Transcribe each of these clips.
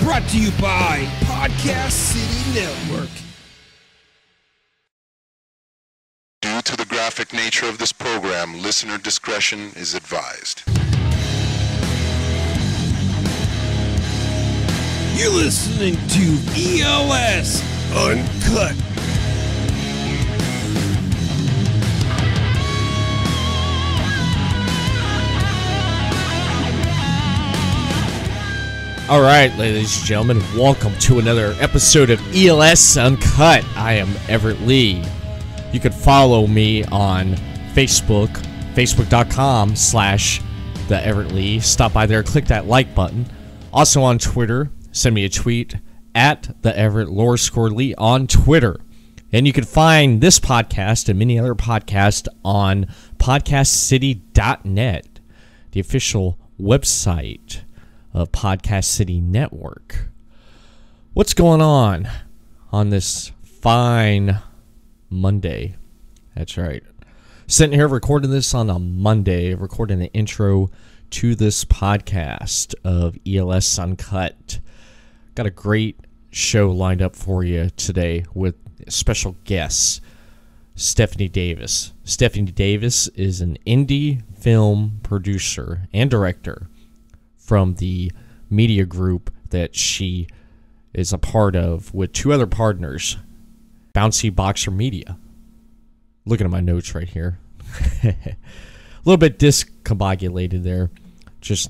Brought to you by Podcast City Network. Due to the graphic nature of this program, listener discretion is advised. You're listening to ELS Uncut. All right, ladies and gentlemen, welcome to another episode of ELS Uncut. I am Everett Lee. You can follow me on Facebook, facebook.com/the Everett Lee. Stop by there, click that like button. Also on Twitter, send me a tweet at the Everett _Lee on Twitter. And you can find this podcast and many other podcasts on podcastcity.net, the official website of Podcast City Network. What's going on this fine Monday? That's right. Sitting here recording this on a Monday, recording the intro to this podcast of ELS Uncut. Got a great show lined up for you today with special guests, Stefanie Davis. Stefanie Davis is an indie film producer and director from the media group that she is a part of with two other partners, Bouncy Boxer Media. Looking at my notes right here. A little bit discombobulated there. It's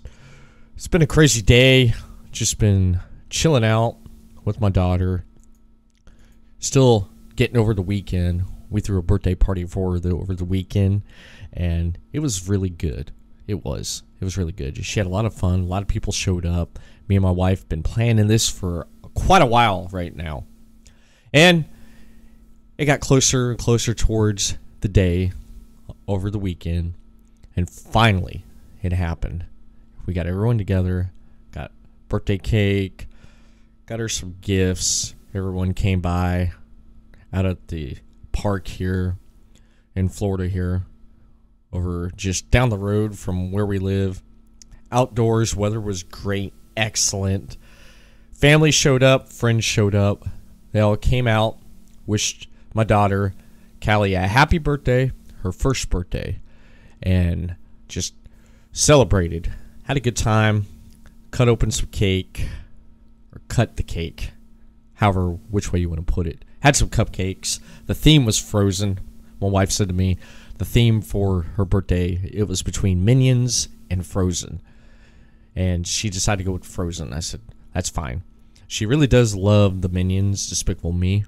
been a crazy day. Just been chilling out with my daughter. Still getting over the weekend. We threw a birthday party for her over the weekend, and it was really good. It was really good. She had a lot of fun. A lot of people showed up. Me and my wife have been planning this for quite a while right now. And it got closer and closer towards the day over the weekend. And finally, it happened. We got everyone together. Got birthday cake. Got her some gifts. Everyone came by out at the park here in Florida here. Over just down the road from where we live. Outdoors, weather was great, excellent. Family showed up, friends showed up. They all came out, wished my daughter, Callie, a happy birthday, her first birthday, and just celebrated. Had a good time, cut open some cake, or cut the cake, however, which way you want to put it. Had some cupcakes. The theme was Frozen. My wife said to me, the theme for her birthday, it was between Minions and Frozen. And she decided to go with Frozen. I said, that's fine. She really does love the Minions, Despicable Me.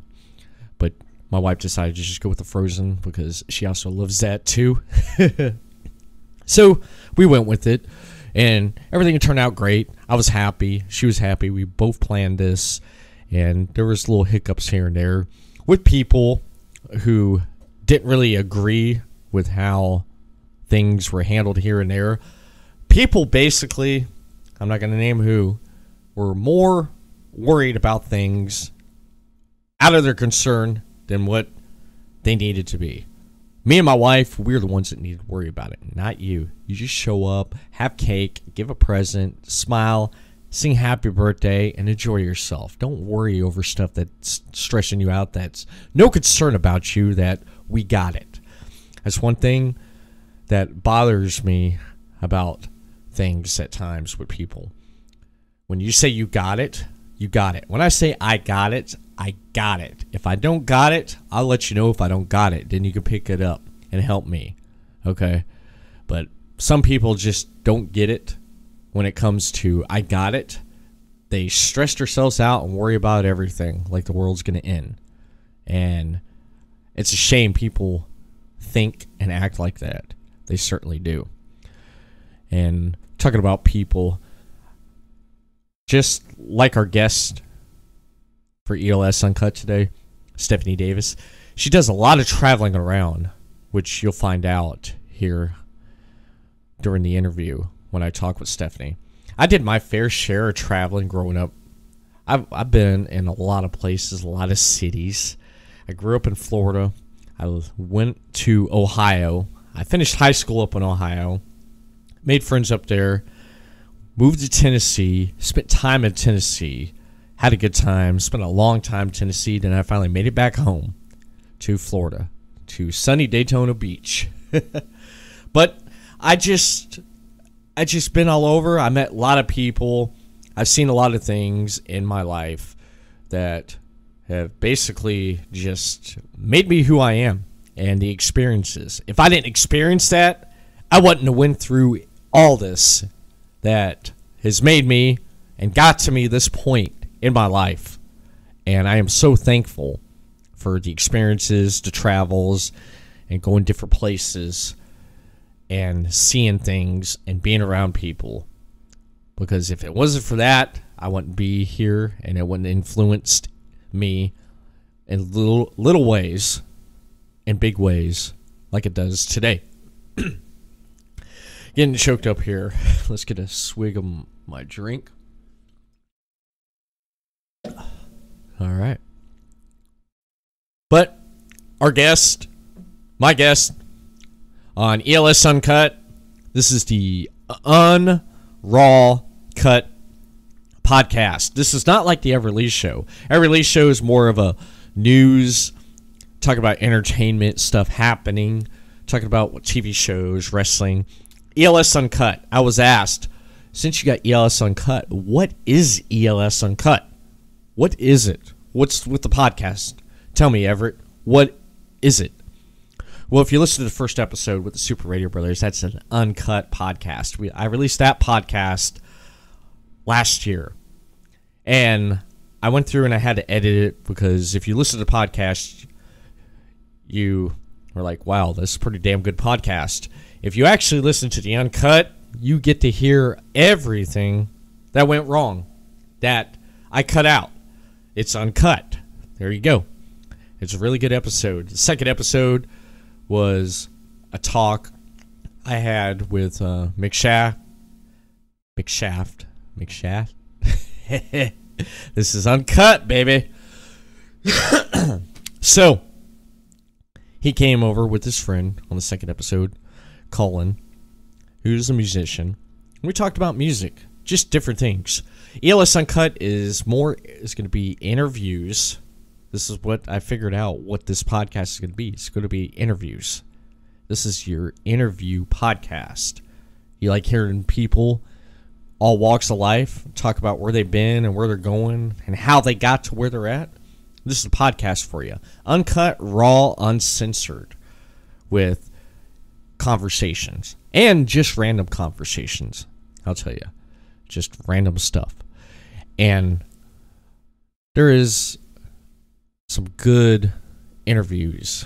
But my wife decided to just go with the Frozen because she also loves that too. So we went with it. And everything turned out great. I was happy. She was happy. We both planned this. And there was little hiccups here and there with people who didn't really agree with how things were handled here and there. People basically, I'm not going to name who, were more worried about things out of their concern than what they needed to be. Me and my wife, we're the ones that need to worry about it, not you. You just show up, have cake, give a present, smile, sing happy birthday, and enjoy yourself. Don't worry over stuff that's stressing you out, that's no concern about you, that we got it. That's one thing that bothers me about things at times with people. When you say you got it, you got it. When I say I got it, I got it. If I don't got it, I'll let you know if I don't got it. Then you can pick it up and help me. Okay? But some people just don't get it when it comes to I got it. They stress themselves out and worry about everything like the world's going to end. And it's a shame people think and act like that. They certainly do. And talking about people, just like our guest for ELS Uncut today, Stefanie Davis, she does a lot of traveling around, which you'll find out here during the interview when I talk with Stefanie. I did my fair share of traveling growing up. I've been in a lot of places, a lot of cities. I grew up in Florida. I went to Ohio. I finished high school up in Ohio. Made friends up there. Moved to Tennessee. Spent time in Tennessee. had a good time, spent a long time in Tennessee, then I finally made it back home to Florida, to sunny Daytona Beach. But I just been all over. I met a lot of people. I've seen a lot of things in my life that have basically just made me who I am, and the experiences. If I didn't experience that, I wouldn't have went through all this that has made me and got to me this point in my life. And I am so thankful for the experiences, the travels, and going different places and seeing things and being around people. Because if it wasn't for that, I wouldn't be here, and it wouldn't have influenced me in little ways and big ways like it does today. Getting choked up here. Let's get a swig of my drink. All right. But our guest, my guest on ELS Uncut, this is the Raw Cut podcast. This is not like the Everett Lee show. Everett Lee show is more of a news, talk about entertainment stuff happening, talking about what TV shows, wrestling. ELS Uncut. I was asked, since you got ELS Uncut, what is ELS Uncut? What is it? What's with the podcast? Tell me, Everett, what is it? Well, if you listen to the first episode with the Super Radio Brothers, that's an uncut podcast. I released that podcast last year. And I went through and I had to edit it because if you listen to the podcast, you are like, wow, this is a pretty damn good podcast. If you actually listen to the uncut, you get to hear everything that went wrong, that I cut out. It's uncut. There you go. It's a really good episode. The second episode was a talk I had with McShaft. This is uncut, baby. So, he came over with his friend on the second episode, Colin, who's a musician. We talked about music, just different things. ELS Uncut is going to be interviews. This is what I figured out what this podcast is going to be. It's going to be interviews. This is your interview podcast. You like hearing people, all walks of life, talk about where they've been and where they're going and how they got to where they're at. This is a podcast for you. Uncut, raw, uncensored, with conversations and just random conversations. I'll tell you, just random stuff. And there is some good interviews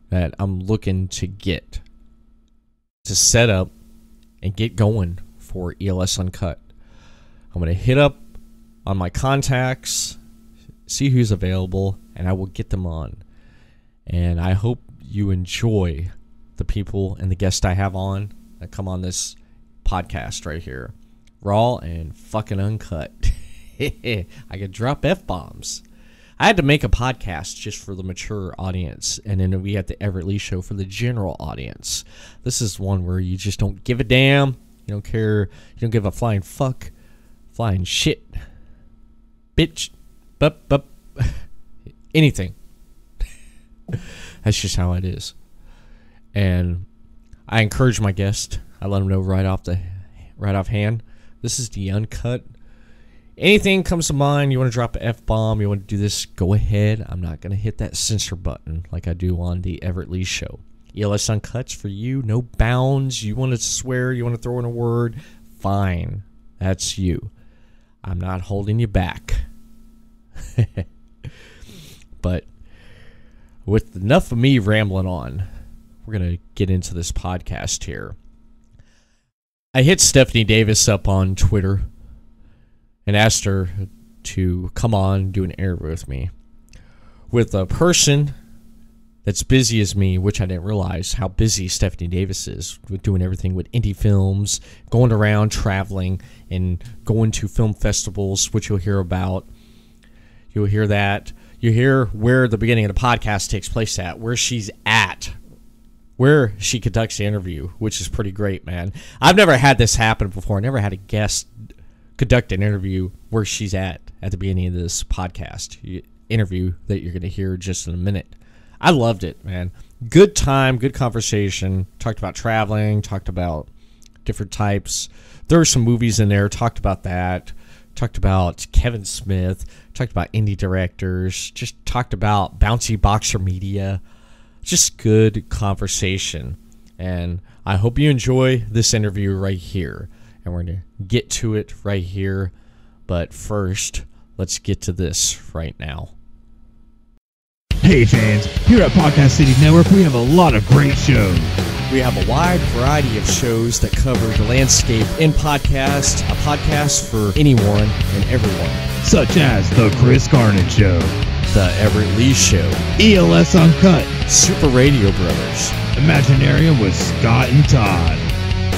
that I'm looking to get to set up and get going for ELS Uncut. I'm going to hit up on my contacts, see who's available, and I will get them on. And I hope you enjoy the people and the guests I have on that come on this podcast right here. Raw and fucking uncut. I could drop F-bombs. I had to make a podcast just for the mature audience, and then we had the Everett Lee show for the general audience. This is one where you just don't give a damn. You don't care. You don't give a flying fuck. Flying shit. Bitch. Bup. Anything. That's just how it is. And I encourage my guest. I let them know right offhand. This is the uncut. Anything comes to mind, you want to drop an F-bomb, you want to do this, go ahead. I'm not going to hit that censor button like I do on the Everett Lee show. ELS Uncut's for you, no bounds. You want to swear, you want to throw in a word, fine. That's you. I'm not holding you back. But with enough of me rambling on, we're going to get into this podcast here. I hit Stefanie Davis up on Twitter and asked her to come on and do an interview with me. With a person that's busy as me, which I didn't realize how busy Stefanie Davis is with doing everything with indie films, going around, traveling, and going to film festivals, which you'll hear about. You'll hear that. You hear where the beginning of the podcast takes place at, where she's at, where she conducts the interview, which is pretty great, man. I've never had this happen before. I never had a guest conduct an interview where she's at the beginning of this podcast interview that you're going to hear just in a minute. I loved it, man. Good time, good conversation. Talked about traveling, talked about different types. There were some movies in there, talked about that. Talked about Kevin Smith, talked about indie directors, just talked about Bouncy Boxer Media. Just good conversation. And I hope you enjoy this interview right here. And we're going to get to it right here. But first, let's get to this right now. Hey fans, here at Podcast City Network, we have a lot of great shows. We have a wide variety of shows that cover the landscape in podcast, a podcast for anyone and everyone. Such as The Chris Garnett Show, The Everett Lee Show, ELS Uncut, Super Radio Brothers, Imaginarium with Scott and Todd,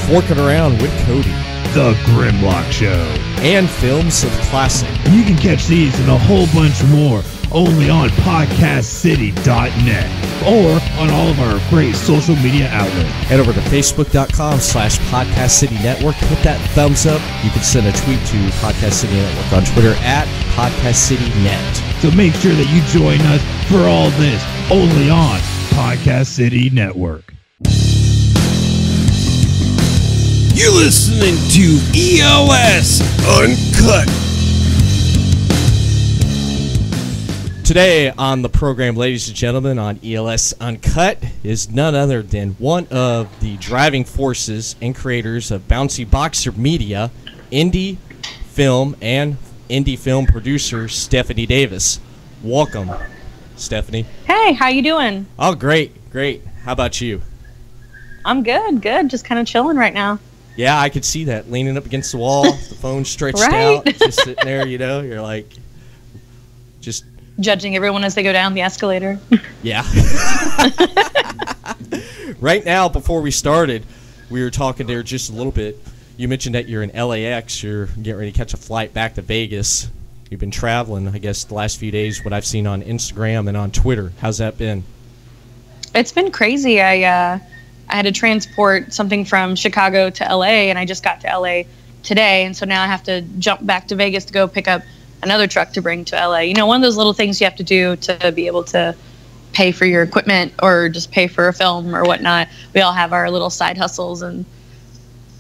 Forking Around with Cody, The Grimlock Show, and Films of Classic. You can catch these and a whole bunch more only on podcastcity.net or on all of our great social media outlets. Head over to facebook.com/Podcast City Network. Hit that thumbs up. You can send a tweet to Podcast City Network on Twitter at Podcast City Net. So make sure that you join us for all this only on Podcast City Network. You're listening to ELS Uncut. Today on the program, ladies and gentlemen, on ELS Uncut is none other than one of the driving forces and creators of Bouncy Boxer Media, indie film and indie film producer Stefanie Davis. Welcome, Stefanie. Hey, how you doing? Oh, great. How about you? I'm good. Just kind of chilling right now. Yeah, I could see that, leaning up against the wall, the phone stretched Right? out, just sitting there, you're like, just... Judging everyone as they go down the escalator. Yeah. Right now, before we started, we were talking there just a little bit. You mentioned that you're in LAX. You're getting ready to catch a flight back to Vegas. You've been traveling, I guess, the last few days, what I've seen on Instagram and on Twitter. How's that been? It's been crazy. I had to transport something from Chicago to LA, and I just got to LA today, and so now I have to jump back to Vegas to go pick up another truck to bring to LA. You know, one of those little things you have to do to be able to pay for your equipment or just pay for a film or whatnot. We all have our little side hustles, and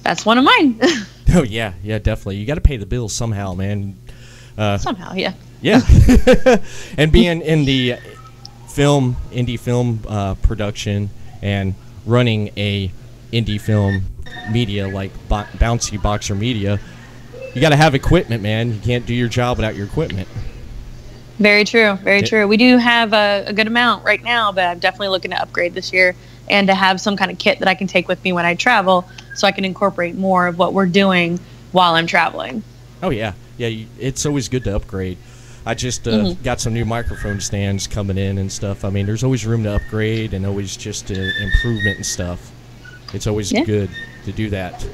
that's one of mine. Oh, yeah, definitely. You got to pay the bills somehow, man. Somehow, yeah. Yeah. And being in the indie film production and running a indie film media like Bouncy Boxer Media, you got to have equipment, man. You can't do your job without your equipment. Very true. We do have a good amount right now, but I'm definitely looking to upgrade this year and to have some kind of kit that I can take with me when I travel so I can incorporate more of what we're doing while I'm traveling. Oh, yeah. Yeah, it's always good to upgrade. I just got some new microphone stands coming in and stuff. I mean, there's always room to upgrade and always just improvement and stuff. It's always good to do that.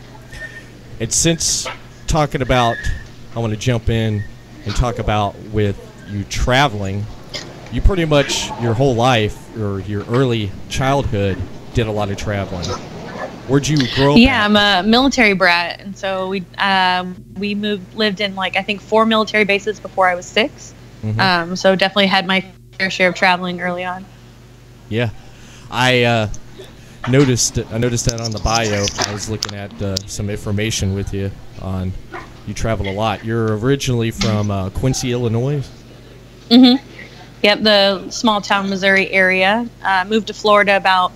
And since talking about, I want to jump in and talk about with you traveling, you pretty much your whole life or your early childhood did a lot of traveling. Where'd you grow up Yeah, at? I'm a military brat, and so we lived in like I think 4 military bases before I was 6. Mm-hmm. So definitely had my fair share of traveling early on. Yeah, I noticed that on the bio. I was looking at some information with you on you travel a lot. You're originally from Quincy, Illinois. Mm-hmm. Yep, the small town Missouri area. Moved to Florida about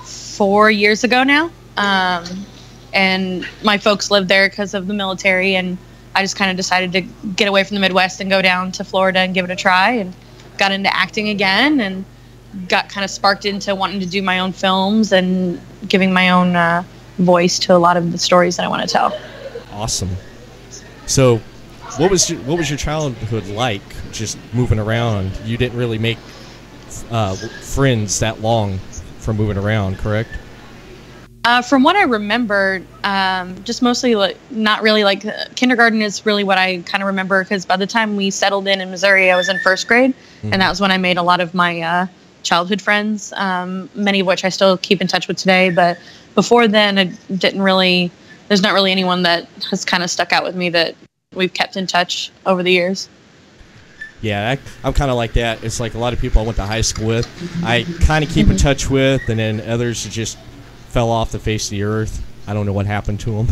4 years ago now. And my folks lived there because of the military, and I just kind of decided to get away from the Midwest and go down to Florida and give it a try, and got into acting again and got kind of sparked into wanting to do my own films and giving my own voice to a lot of the stories that I want to tell. Awesome. So what was your childhood like just moving around? You didn't really make friends that long from moving around, correct? From what I remember, just mostly not really like kindergarten is really what I kind of remember, because by the time we settled in Missouri, I was in 1st grade, and that was when I made a lot of my childhood friends, many of which I still keep in touch with today. But before then, there's not really anyone that has kind of stuck out with me that we've kept in touch over the years. Yeah, I'm kind of like that. It's like a lot of people I went to high school with, I kind of keep in touch with, and then others just fell off the face of the earth. I don't know what happened to them.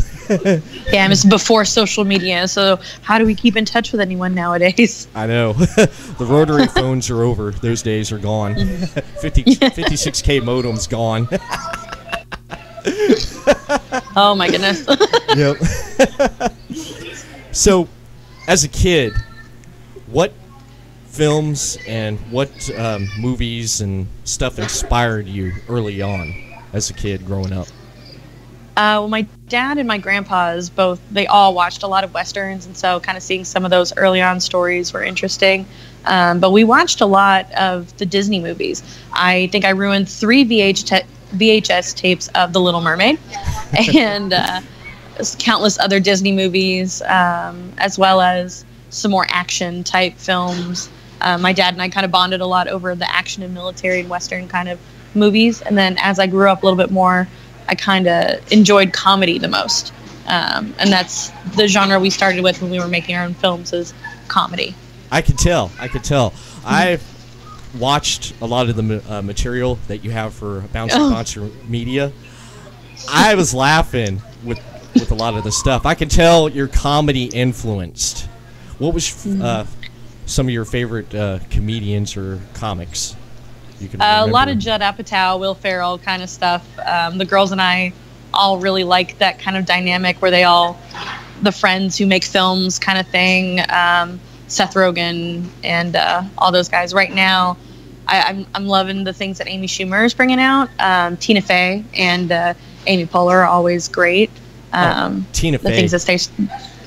Yeah, it's before social media, so how do we keep in touch with anyone nowadays? I know. The rotary phones are over. Those days are gone. 56K modem's gone. Oh my goodness. Yep. So, as a kid, what films and what movies and stuff inspired you early on as a kid growing up? Well, my dad and my grandpa's they all watched a lot of Westerns, and so kind of seeing some of those early on stories were interesting. But we watched a lot of the Disney movies. I think I ruined 3 VHS tapes of The Little Mermaid and countless other Disney movies, as well as some more action type films. My dad and I kind of bonded a lot over the action and military and Western kind of movies. And then as I grew up a little bit more, I kind of enjoyed comedy the most. And that's the genre we started with when we were making our own films, is comedy. I could tell. I've watched a lot of the material that you have for Bouncy Boxer Media. I was laughing with a lot of the stuff. I can tell you're comedy influenced. What was some of your favorite comedians or comics you can remember? A lot of Judd Apatow, Will Ferrell kind of stuff. The girls and I all really like that kind of dynamic where they all, the friends who make films kind of thing. Seth Rogen and all those guys. Right now, I'm loving the things that Amy Schumer is bringing out. Tina Fey and Amy Poehler are always great. Tina Fey. The things that stay.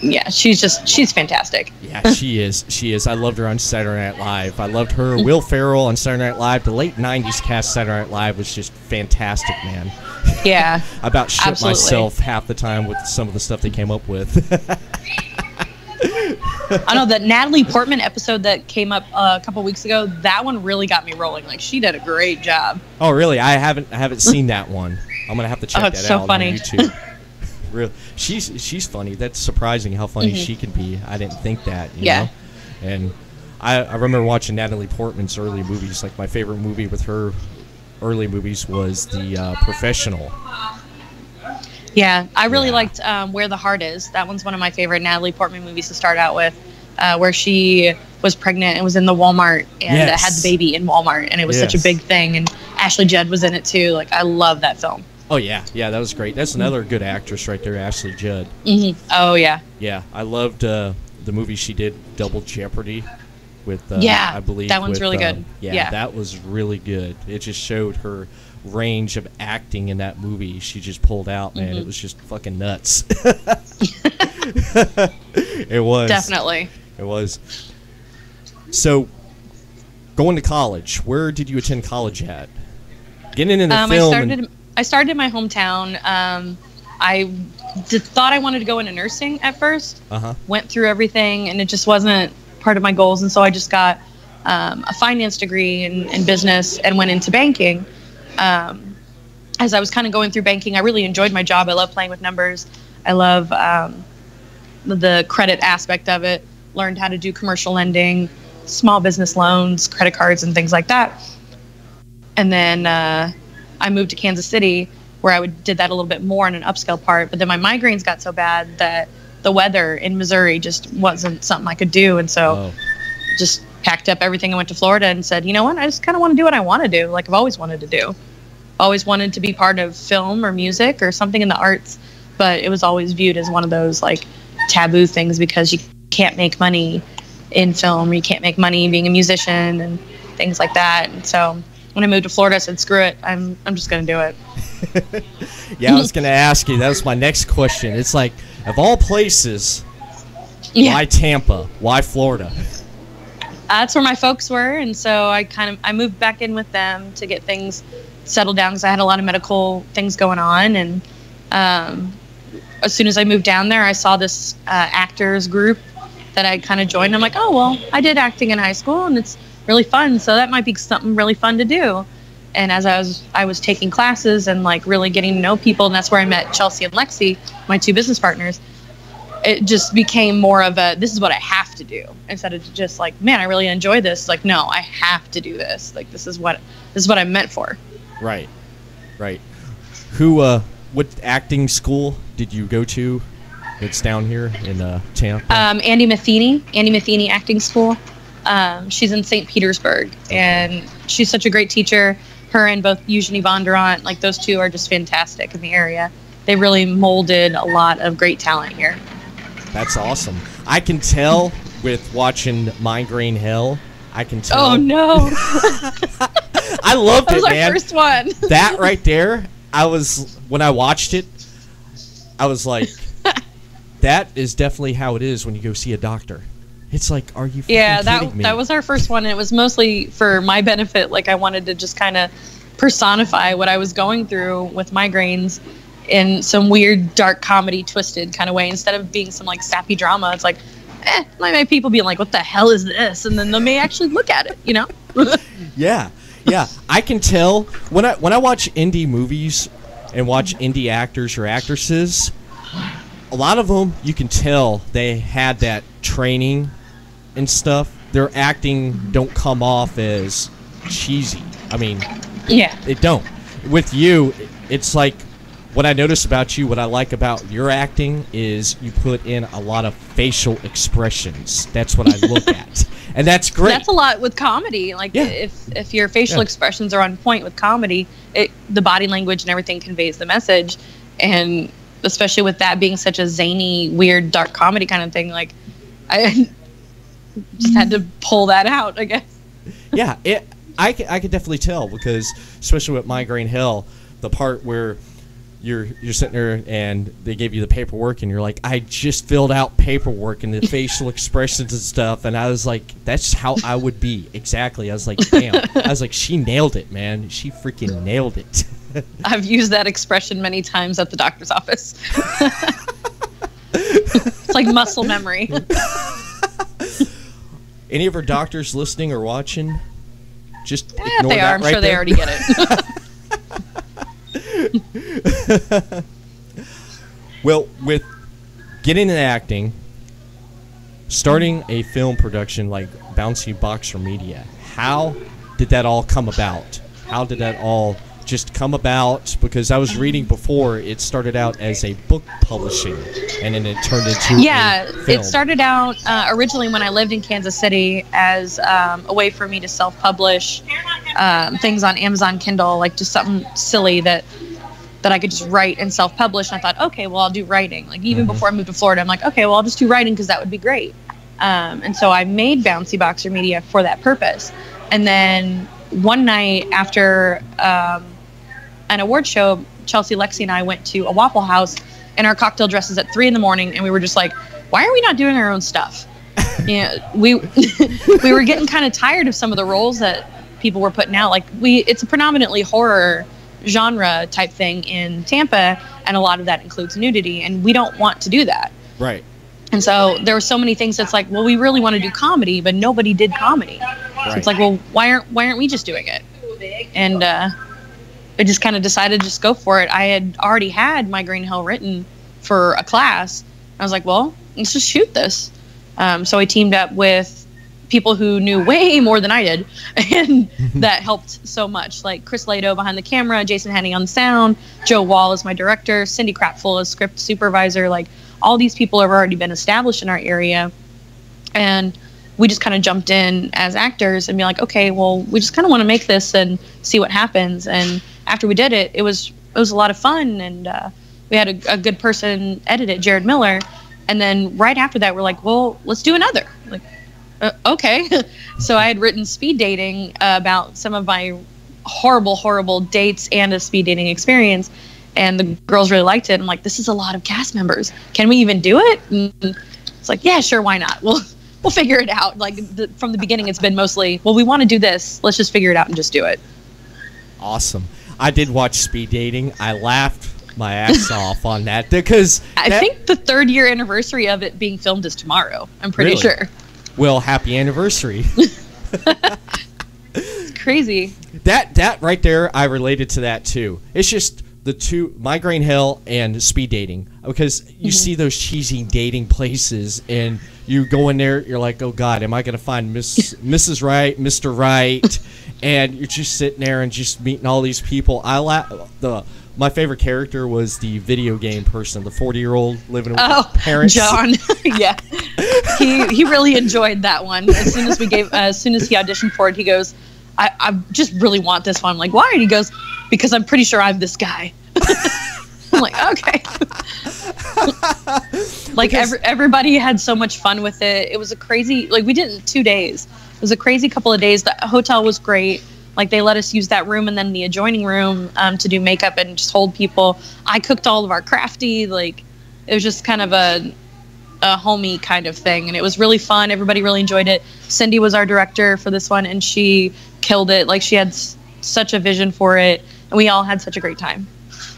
Yeah, she's fantastic. Yeah, she is. I loved her on Saturday Night Live. I loved her. Will Ferrell on Saturday Night Live. The late 90s cast Saturday Night Live was just fantastic, man. Yeah. I about shit absolutely. myself half the time with some of the stuff they came up with. I know that Natalie Portman episode that came up a couple weeks ago, that one really got me rolling. Like, she did a great job. Oh, really? I haven't seen that one. I'm gonna have to check that so out funny. on YouTube. Really, she's funny. That's surprising how funny she can be. I didn't think that. You know? And I remember watching Natalie Portman's early movies. Like, my favorite movie with her early movies was The Professional. Yeah, I really liked Where the Heart Is. That one's one of my favorite Natalie Portman movies to start out with, where she was pregnant and was in the Walmart and had the baby in Walmart, and it was such a big thing. And Ashley Judd was in it too. Like, I love that film. Oh yeah, that was great. That's another good actress right there, Ashley Judd. Oh yeah. Yeah, I loved the movie she did, Double Jeopardy, with I believe that one's really good. Yeah, that was really good. It just showed her range of acting in that movie. She just pulled out, man. It was just fucking nuts. It was definitely. It was. So, going to college, where did you attend college at? Getting into film. I started in my hometown. I thought I wanted to go into nursing at first. Went through everything, and it just wasn't part of my goals. And so I just got a finance degree in business and went into banking. As I was kind of going through banking, I really enjoyed my job. I love playing with numbers. I love the credit aspect of it. Learned how to do commercial lending, small business loans, credit cards, and things like that. And then I moved to Kansas City, where I did that a little bit more in an upscale part. But then my migraines got so bad that the weather in Missouri just wasn't something I could do. And so just packed up everything and went to Florida and said, you know what, I just kind of want to do what I want to do, like I've always wanted to do. Always wanted to be part of film or music or something in the arts, but it was always viewed as one of those like taboo things because you can't make money in film, or you can't make money being a musician and things like that. And so when I moved to Florida, I said, screw it, I'm just going to do it. Yeah, I was going to ask you, that was my next question. It's like, of all places, why Tampa? Why Florida? That's where my folks were, and so I moved back in with them to get things settled down because I had a lot of medical things going on. And as soon as I moved down there, I saw this actors group that I kind of joined. I'm like, oh, well, I did acting in high school, and it's really fun, so that might be something really fun to do. And as I was taking classes and like really getting to know people, and that's where I met Chelsea and Lexi, my two business partners. it just became more of a, this is what I have to do, instead of just like, man, I really enjoy this. It's like, no, I have to do this. Like, this is what I'm meant for. Right. What acting school did you go to? It's down here in Tampa. Andy Matheny Acting School. She's in St. Petersburg, and she's such a great teacher. Her and both Eugenie Bondurant, like those two are just fantastic in the area. They really molded a lot of great talent here. That's awesome. I can tell with watching Migraine Hell. I can tell. Oh no! I loved it, man. That was our first one. That right there, when I watched it, I was like, that is definitely how it is when you go see a doctor. It's like, are you kidding me? That was our first one, and it was mostly for my benefit. Like, I wanted to just kind of personify what I was going through with migraines in some weird, dark comedy, twisted kind of way. Instead of being some like sappy drama, it's like, my people being like, what the hell is this? And then they may actually look at it, you know? Yeah. I can tell when I watch indie movies and watch indie actors or actresses, a lot of them, you can tell they had that training and stuff. Their acting don't come off as cheesy. I mean, yeah, it don't. With you, it's like, what I notice about you, what I like about your acting is you put in a lot of facial expressions. That's what I look at. And that's great. That's a lot with comedy. Like, if your facial expressions are on point with comedy, the body language and everything conveys the message. And especially with that being such a zany, weird, dark comedy kind of thing, like, I just had to pull that out, I guess. Yeah, I could definitely tell, because especially with Migraine Hell, the part where you're sitting there and they gave you the paperwork and you're like, I just filled out paperwork, and the facial expressions and stuff, and I was like, that's how I would be exactly. I was like, damn. I was like, she nailed it, man. She freaking nailed it. I've used that expression many times at the doctor's office. It's like muscle memory. Any of our doctors listening or watching, just ignore if they are, I'm sure they already get it. Well, with getting into acting, starting a film production like Bouncy Boxer Media, how did that all come about? How did that all just come about? Because I was reading before, it started out as a book publishing, and then it turned into a film. It started out originally when I lived in Kansas City as a way for me to self-publish things on Amazon Kindle, like just something silly that I could just write and self-publish. And I thought, okay, well, I'll do writing. Like, even before I moved to Florida, I'm like, okay, well, I'll just do writing because that would be great. And so I made Bouncy Boxer Media for that purpose. And then one night after an award show, Chelsea, Lexi, and I went to a Waffle House in our cocktail dresses at 3 a.m, and we were just like, why are we not doing our own stuff? We were getting kind of tired of some of the roles that people were putting out. Like, it's a predominantly horror genre type thing in Tampa, and a lot of that includes nudity, and we don't want to do that. Right. And so there were so many things that's like, well, we really want to do comedy, but nobody did comedy. Right. So it's like, well, why aren't we just doing it? And I just kind of decided to just go for it. I had already had Migraine Hell written for a class. I was like, well, let's just shoot this. So I teamed up with people who knew way more than I did, and that helped so much. Like Chris Lato behind the camera, Jason Henning on the sound, Joe Wall is my director, Cindy Cratful is script supervisor. Like, all these people have already been established in our area, and we just kind of jumped in as actors and be like, okay, well, we just kind of want to make this and see what happens. And after we did it, it was a lot of fun, and we had a good person edit it, Jared Miller. And then right after that, we're like, well, let's do another. Like, okay. So I had written Speed Dating about some of my horrible dates and a speed dating experience, and the girls really liked it. I'm like, this is a lot of cast members. Can we even do it? And it's like, yeah, sure, why not? We'll figure it out. Like, from the beginning, it's been mostly, well, we want to do this. Let's just figure it out and just do it. Awesome. I did watch Speed Dating. I laughed my ass off on that, because I think the 3rd year anniversary of it being filmed is tomorrow. I'm pretty sure. Well, happy anniversary. It's crazy. That right there, I related to that too. It's just the two, Migraine Hell and Speed Dating, because you see those cheesy dating places, and you go in there, you're like, oh God, am I going to find Mrs. Right, Mr. Right, and you're just sitting there and just meeting all these people. My favorite character was the video game person, the 40-year-old living with his parents. John. Yeah, he really enjoyed that one. As soon as he auditioned for it, he goes, I just really want this one. I'm like, why? And he goes, because I'm pretty sure I'm this guy. I'm like, okay. Like everybody had so much fun with it. It was a crazy, like we did it in 2 days. It was a crazy couple of days. The hotel was great. Like they let us use that room and then the adjoining room to do makeup and just hold people. I cooked all of our crafty. Like it was just kind of a homey kind of thing, and it was really fun. Everybody really enjoyed it. Cindy was our director for this one, and she killed it. Like she had such a vision for it, and we all had such a great time.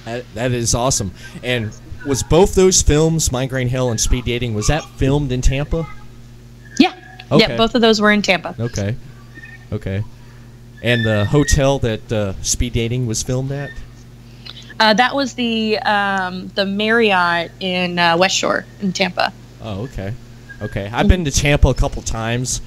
That is awesome. And was both those films, Migraine Hill and Speed Dating, was that filmed in Tampa? Yeah. Okay. Yeah, both of those were in Tampa. Okay. And the hotel that Speed Dating was filmed at? That was the Marriott in West Shore in Tampa. Oh, okay. I've been to Tampa a couple times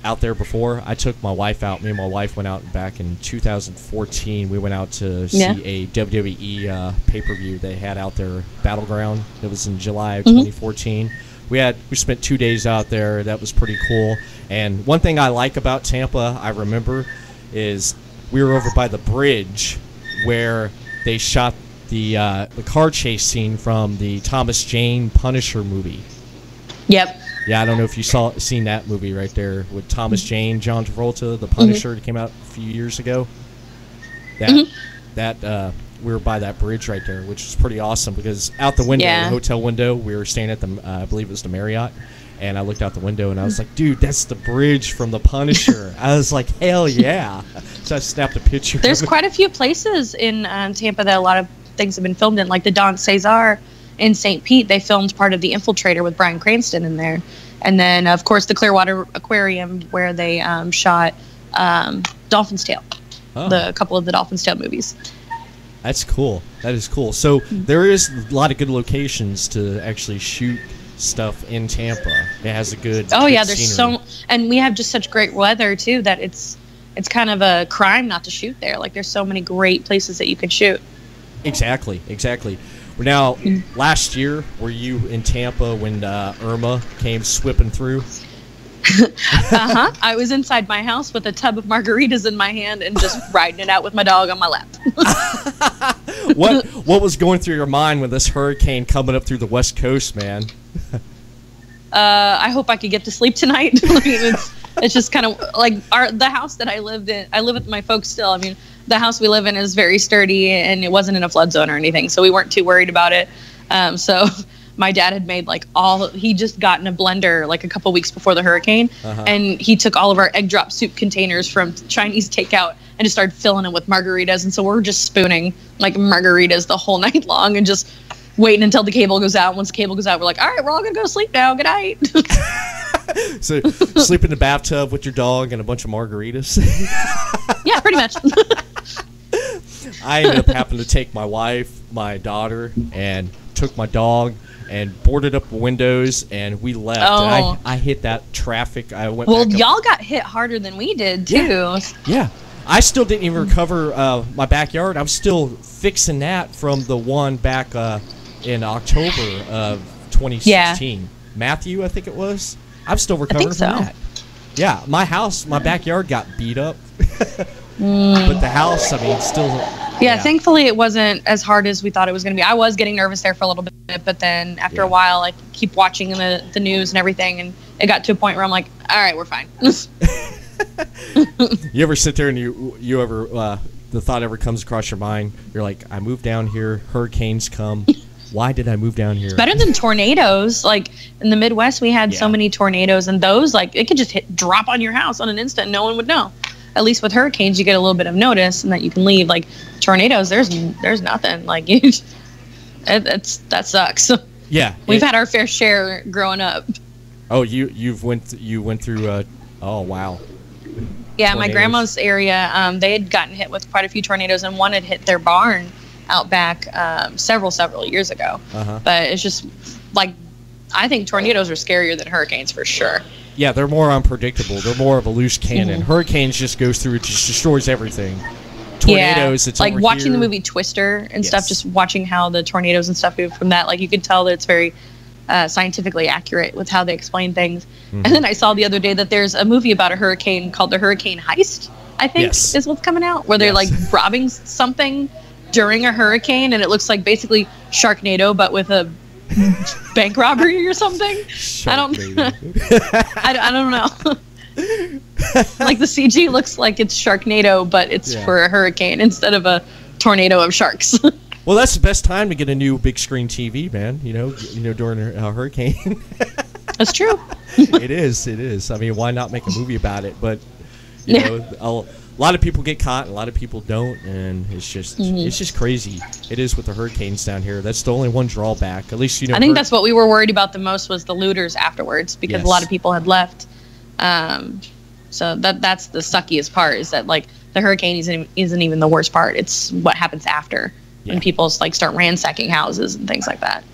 out there before. I took my wife out. Me and my wife went out back in 2014. We went out to see a WWE pay-per-view they had out there, Battleground. It was in July of 2014. We spent 2 days out there. That was pretty cool. And one thing I like about Tampa, I remember, is we were over by the bridge where they shot the car chase scene from the Thomas Jane Punisher movie. Yep. Yeah, I don't know if you seen that movie right there with Thomas Jane, John Travolta, the Punisher that came out a few years ago. That we were by that bridge right there, which was pretty awesome because out the window, the hotel window, we were staying at the I believe it was the Marriott, and I looked out the window and I was like, dude, that's the bridge from the Punisher. I was like, hell yeah! So I snapped a picture. There's quite a few places in Tampa that a lot of things have been filmed in, like the Don Cesar in St. Pete. They filmed part of The Infiltrator with Bryan Cranston in there, and then of course the Clearwater Aquarium where they shot Dolphin's Tale, a couple of the Dolphin's Tale movies. That's cool. That is cool. So there is a lot of good locations to actually shoot stuff in Tampa. It has a good there's scenery. and we have just such great weather too that it's kind of a crime not to shoot there. Like there's so many great places that you can shoot. Exactly. Now, last year, were you in Tampa when Irma came sweeping through? I was inside my house with a tub of margaritas in my hand and just riding it out with my dog on my lap. What was going through your mind with this hurricane coming up through the West Coast, man? I hope I could get to sleep tonight. I mean, it's just kind of like the house that I lived in. I live with my folks still. I mean, the house we live in is very sturdy and it wasn't in a flood zone or anything, so we weren't too worried about it. So my dad had made he just got in a blender like a couple weeks before the hurricane, and he took all of our egg drop soup containers from Chinese takeout and just started filling them with margaritas. And so we're just spooning like margaritas the whole night long and just waiting until the cable goes out. Once the cable goes out, we're like, all right, we're all gonna go to sleep now. Good night. So sleep in the bathtub with your dog and a bunch of margaritas. Yeah, pretty much. I ended up having to take my wife, my daughter, and took my dog and boarded up the windows, and we left. And I hit that traffic. I went. Well, y'all got hit harder than we did too. Yeah. I still didn't even recover my backyard. I'm still fixing that from the one back in October of 2016. Matthew, I think it was. I'm still recovering from that. Yeah, my backyard got beat up. But the house, I mean, still... Yeah, thankfully it wasn't as hard as we thought it was going to be. I was getting nervous there for a little bit, but then after a while, I keep watching the news and everything, and it got to a point where I'm like, all right, we're fine. You ever sit there and you ever... the thought ever comes across your mind, you're like, I moved down here, hurricanes come... Why did I move down here? It's better than tornadoes. Like in the Midwest, we had so many tornadoes, and those, like, it could just drop on your house on an instant. And no one would know. At least with hurricanes, you get a little bit of notice, and that you can leave. Like tornadoes, there's nothing. Like that sucks. Yeah, we've had our fair share growing up. Oh, you went through. Oh wow. Yeah, tornadoes. My grandma's area, they had gotten hit with quite a few tornadoes, and one had hit their barn. out back several years ago. But it's just like, I think tornadoes are scarier than hurricanes for sure. Yeah, they're more unpredictable. They're more of a loose cannon. Hurricanes just goes through, it just destroys everything. Tornadoes, it's like over watching here. the movie Twister and stuff, just watching how the tornadoes and stuff move from that, like you could tell that it's very scientifically accurate with how they explain things. And then I saw the other day that there's a movie about a hurricane called The Hurricane Heist, I think is what's coming out, where they're like robbing something during a hurricane, and it looks like basically Sharknado but with a bank robbery or something. I don't know. Like the CG looks like it's Sharknado, but it's for a hurricane instead of a tornado of sharks. Well, that's the best time to get a new big screen TV, man. You know, during a hurricane. That's true. It is. I mean, why not make a movie about it? But you know, a lot of people get caught, and a lot of people don't, and it's just crazy. It is with the hurricanes down here. That's the only one drawback. At least I think that's what we were worried about the most was the looters afterwards, because a lot of people had left. So that's the suckiest part, is that like the hurricane isn't even the worst part. It's what happens after when people like start ransacking houses and things like that.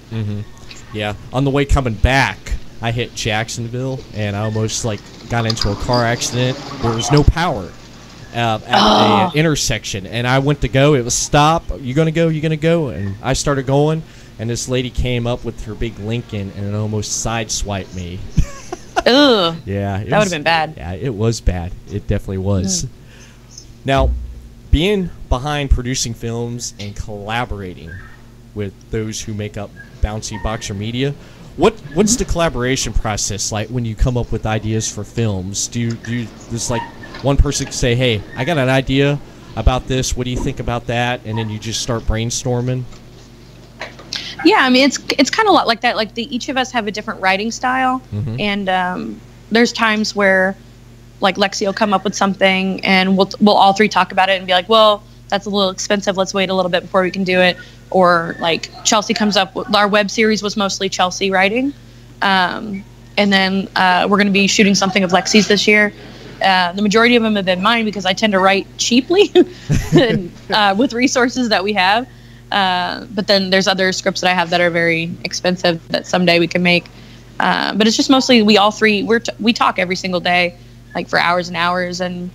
Yeah, on the way coming back, I hit Jacksonville and I almost like got into a car accident. There was no power at the intersection, and I went to go. It was stop. You gonna go? And I started going, and this lady came up with her big Lincoln and it almost sideswiped me. Ugh. Yeah, that would have been bad. Yeah, it was bad. It definitely was. Now, being behind producing films and collaborating with those who make up Bouncy Boxer Media, what's the collaboration process like when you come up with ideas for films? Do you just like one person say, "Hey, I got an idea about this. What do you think about that?" And then you just start brainstorming? Yeah, I mean, it's kind of a lot like that. Like each of us have a different writing style, and there's times where like Lexi will come up with something, and we'll all three talk about it and be like, "Well, that's a little expensive. Let's wait a little bit before we can do it." Or like Chelsea comes up with, our web series was mostly Chelsea writing, and then we're going to be shooting something of Lexi's this year. The majority of them have been mine because I tend to write cheaply with resources that we have. But then there's other scripts that I have that are very expensive that someday we can make. But it's just mostly we all three, we talk every single day, like for hours and hours. And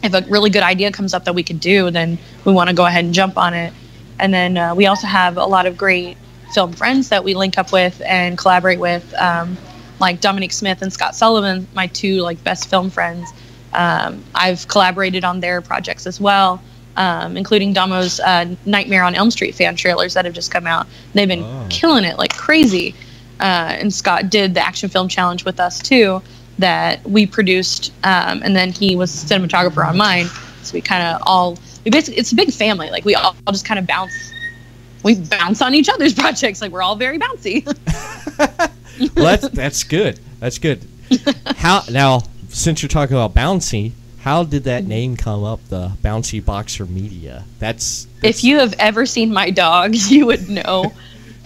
if a really good idea comes up that we could do, then we want to go ahead and jump on it. And then we also have a lot of great film friends that we link up with and collaborate with, like Dominique Smith and Scott Sullivan, my two like best film friends. I've collaborated on their projects as well. Including Damo's Nightmare on Elm Street fan trailers that have just come out. They've been killing it like crazy. And Scott did the action film challenge with us too that we produced, and then he was cinematographer on mine. So we kind of it's a big family. Like we all just kind of bounce on each other's projects. Like we're all very bouncy. Well, that's good. That's good. Now, since you're talking about bouncy, how did that name come up, the Bouncy Boxer Media? That's if you have ever seen my dog, you would know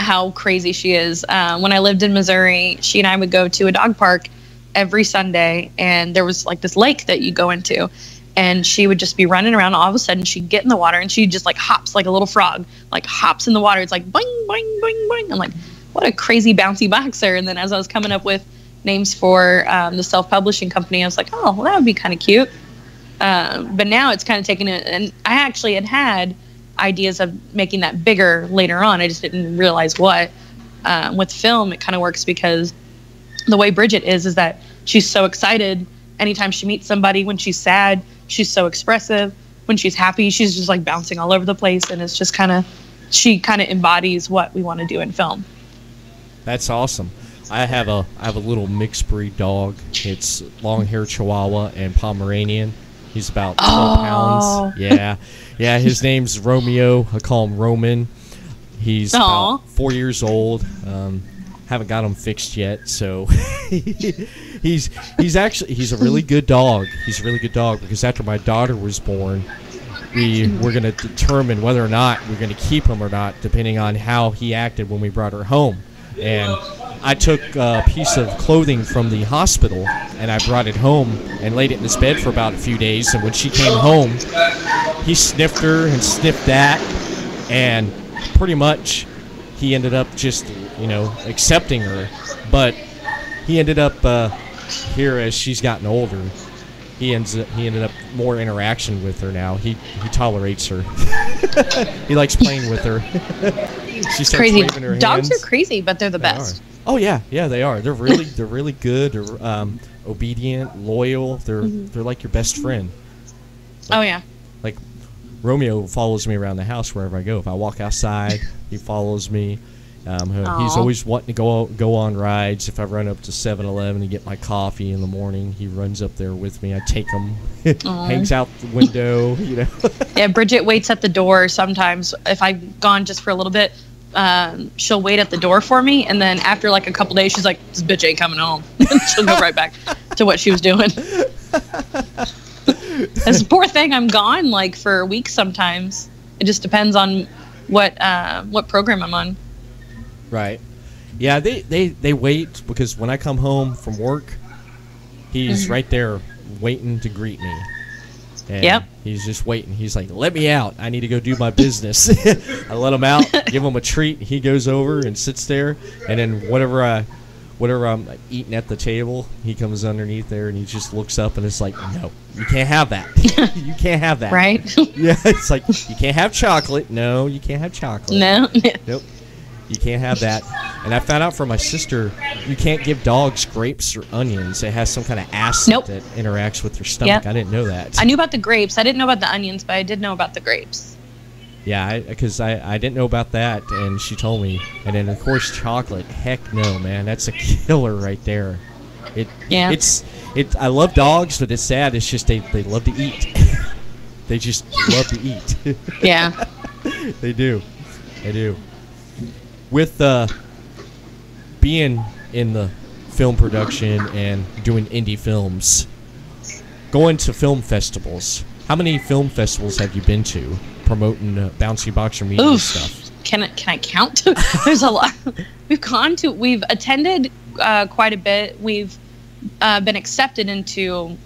how crazy she is. When I lived in Missouri, she and I would go to a dog park every Sunday, and there was like this lake that you go into, and she would just be running around. All of a sudden, she'd get in the water, and she just like hops like a little frog, like hops in the water. It's like boing, boing, boing, boing. I'm like, what a crazy bouncy boxer. And then as I was coming up with names for the self-publishing company, I was like, oh, well, that would be kind of cute. But now it's kind of taken it, and I actually had ideas of making that bigger later on. I just didn't realize what. With film, it kind of works because the way Bridget is that she's so excited anytime she meets somebody. When she's sad, she's so expressive. When she's happy, she's just like bouncing all over the place, and it's just she kind of embodies what we want to do in film. That's awesome. I have a little mixed breed dog. It's long hair Chihuahua and Pomeranian. He's about 12 pounds. Yeah. His name's Romeo. I call him Roman. He's about 4 years old. Haven't got him fixed yet, so he's a really good dog. He's a really good dog because after my daughter was born, we're going to determine whether or not we're going to keep him or not, depending on how he acted when we brought her home. And I took a piece of clothing from the hospital and I brought it home and laid it in his bed for about a few days. And when she came home, he sniffed her and sniffed that. and pretty much he ended up just, accepting her. But he ended up here as she's gotten older. He ended up more interaction with her now. He tolerates her. He likes playing with her. She starts crazy. waving her Dogs hands. are crazy, but they're the best. Oh yeah, they are. They're really good. They're obedient, loyal. They're like your best friend. Oh yeah. Like Romeo follows me around the house wherever I go. If I walk outside, he follows me. He's always wanting to go on rides. If I run up to 7-Eleven and get my coffee in the morning, he runs up there with me. I take him, hangs out the window, Yeah, Bridget waits at the door sometimes. If I've gone just for a little bit, she'll wait at the door for me, and then after like a couple days, she's like, "This bitch ain't coming home." She'll go right back to what she was doing. This poor thing, I'm gone like for weeks sometimes. It just depends on what program I'm on. Right. Yeah, they wait because when I come home from work, he's right there waiting to greet me. And he's just waiting. He's like, "Let me out. I need to go do my business." I let him out, give him a treat. He goes over and sits there, and then whatever I'm eating at the table, he comes underneath there and he just looks up and it's like, "No, you can't have that. You can't have that." Right? Yeah, it's like, "You can't have chocolate. No, you can't have chocolate. No. Nope. You can't have that." And I found out from my sister, you can't give dogs grapes or onions. It has some kind of acid that interacts with their stomach. I didn't know that. I knew about the grapes. I didn't know about the onions, but I did know about the grapes. Yeah, because I didn't know about that, and she told me. And then, of course, chocolate. Heck no, man. That's a killer right there. I love dogs, but it's sad. It's just they love to eat. They just love to eat. Yeah. They do. With being in the film production and doing indie films, going to film festivals, how many film festivals have you been to promoting Bouncy Boxer Media stuff? Can I count? There's a lot. We've attended quite a bit. We've been accepted into,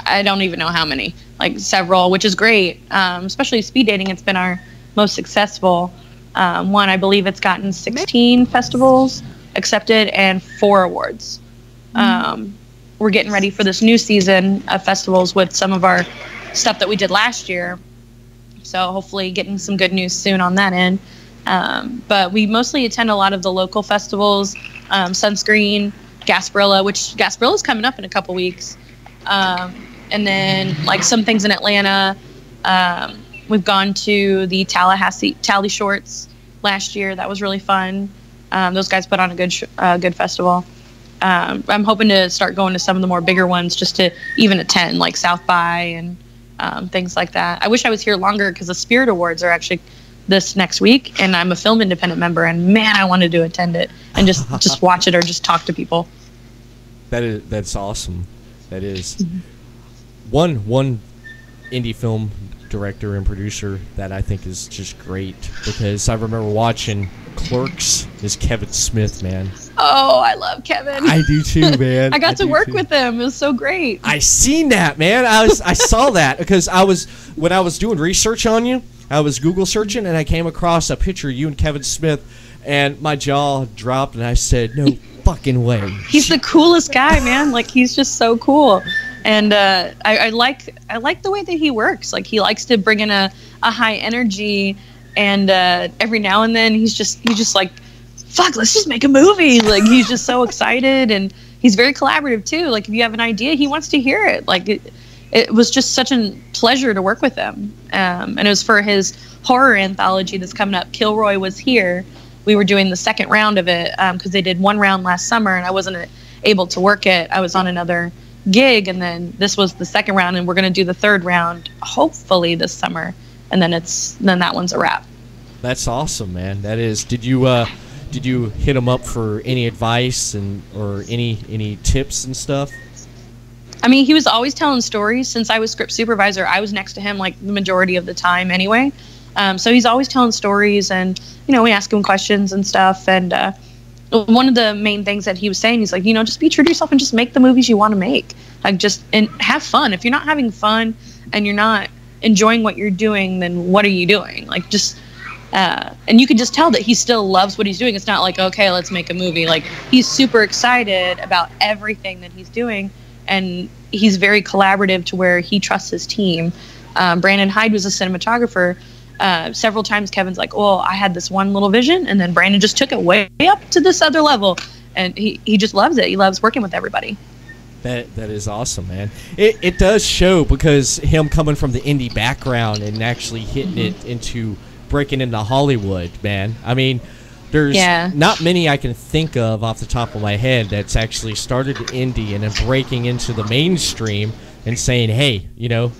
I don't even know how many, like several, which is great. Especially speed dating, it's been our most successful one. I believe it's gotten 16 festivals accepted and 4 awards. We're getting ready for this new season of festivals with some of our stuff that we did last year. So hopefully getting some good news soon on that end. But we mostly attend a lot of the local festivals, Sunscreen, Gasparilla, which Gasparilla's coming up in a couple weeks. And then like some things in Atlanta. We've gone to the Tallahassee Tally Shorts last year. That was really fun. Those guys put on a good festival. I'm hoping to start going to some of the more bigger ones just to even attend, like South by and things like that. I wish I was here longer because the Spirit Awards are actually this next week, and I'm a Film Independent member, and man, I wanted to attend it and just watch it or just talk to people. That's awesome. That is one indie film director and producer that I think is just great, because I remember watching Clerks is Kevin Smith, man. Oh, I love Kevin. I do too, man. I got to work with him. It was so great. I seen that, man. I saw that because when I was doing research on you, I was Google searching and I came across a picture of you and Kevin Smith, and my jaw dropped and I said, "No fucking way." He's the coolest guy, man. Like, he's just so cool. And I like the way that he works. Like, he likes to bring in a high energy, and every now and then he's just like, "Fuck, let's just make a movie." Like, he's just so excited, and he's very collaborative too. Like, if you have an idea, he wants to hear it. Like, it was just such a pleasure to work with him. And it was for his horror anthology that's coming up. Kilroy was here. We were doing the second round of it because they did one round last summer, and I wasn't able to work it. I was on another gig, and then this was the second round, and we're going to do the third round hopefully this summer, and then that one's a wrap. That's awesome, man. That is. Did you hit him up for any advice or any tips and stuff? I mean, he was always telling stories. Since I was script supervisor, I was next to him like the majority of the time anyway. So he's always telling stories, and we ask him questions and stuff. And one of the main things that he was saying, he's like, just be true to yourself and just make the movies you want to make. Like, and have fun. If you're not having fun and you're not enjoying what you're doing, then what are you doing? Like, just And you can just tell that he still loves what he's doing. It's not like, okay, let's make a movie. Like, he's super excited about everything that he's doing, and he's very collaborative to where he trusts his team. Brandon Hyde was a cinematographer. Several times Kevin's like, well, I had this one little vision, and then Brandon just took it way up to this other level, and he just loves it. He loves working with everybody. That is awesome, man. It does show, because him coming from the indie background and actually hitting it into breaking into Hollywood, man. I mean, there's not many I can think of off the top of my head that's actually started indie and then breaking into the mainstream and saying, hey, you know,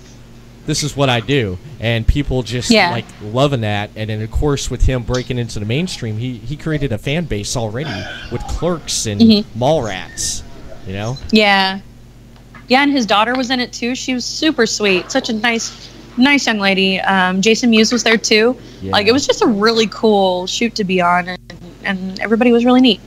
this is what I do, and people just like loving that. And then of course with him breaking into the mainstream, he created a fan base already with Clerks and Mallrats, you know. Yeah, and his daughter was in it too. She was super sweet, such a nice young lady. Jason Mewes was there too. Like, it was just a really cool shoot to be on, and everybody was really neat.